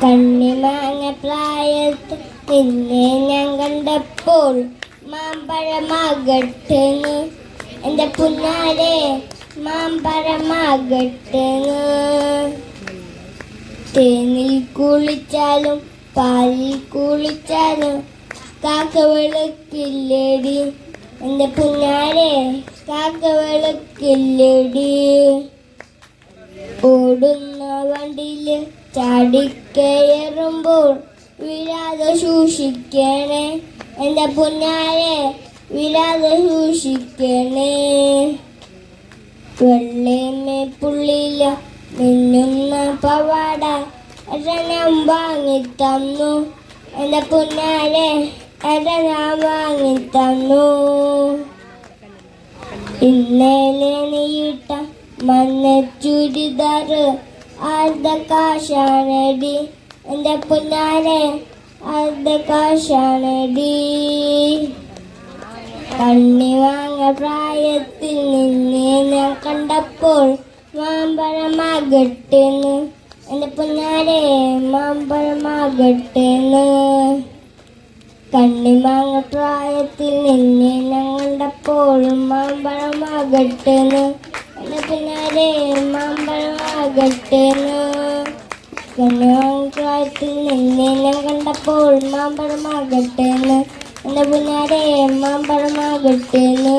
കണ്ണിമാങ്ങ പ്രായത്ത് നിന്നെ ഞാൻ കണ്ടപ്പോൾ മാമ്പഴമാകട്ടെന്ന് എൻ്റെ പുന്നാരെ മാമ്പഴമാകട്ടെന്ന്. തേനിൽ കുളിച്ചാലും പാലിൽ കുളിച്ചാലും കാക്ക വെളുക്കില്ലടി എൻ്റെ പുന്നാരെ കാക്ക വെളുക്കില്ലടി. ഓടുന്ന വണ്ടിയില് ചാടിക്കയറുമ്പോൾ വിരാതെ സൂക്ഷിക്കണേ എൻ്റെ പുന്നാരെ വിരാതെ സൂക്ഷിക്കണേ. വെള്ളമേ പുള്ളിയില മിന്നുന്ന പവാട ഞാൻ വാങ്ങിത്തന്നു എൻ്റെ പുന്നാരെ ഞാൻ വാങ്ങിത്തന്നു. ഇന്നലെ നീട്ട മഞ്ഞ ചുരിദാറ് അർദ്ധ കാശാണടി എൻ്റെ പുന്നാരെ അർദ്ധ കാശാണടി. കണ്ണിമാങ്ങ പ്രായത്തിൽ നിന്നെ ഞാൻ കണ്ടപ്പോൾ മാമ്പഴമാകട്ടെന്ന് എൻ്റെ പുന്നാരെ മാമ്പഴമാകട്ടെന്ന്. കണ്ണിമാങ്ങ പ്രായത്തിൽ നിന്നെ ഞാൻ കണ്ടപ്പോൾ മാമ്പഴമാകട്ടെന്ന് എൻ്റെ പുന്നാരെ മാമ്പഴമാകട്ടെന്ന്. കണ്ണിമാങ്ങ പ്രായത്തിൽ നിന്നെ ഞാൻ കണ്ടപ്പോൾ മാമ്പഴമാകട്ടെന്ന് എൻ്റെ പുന്നാരെ മാമ്പഴമാകട്ടെന്ന്.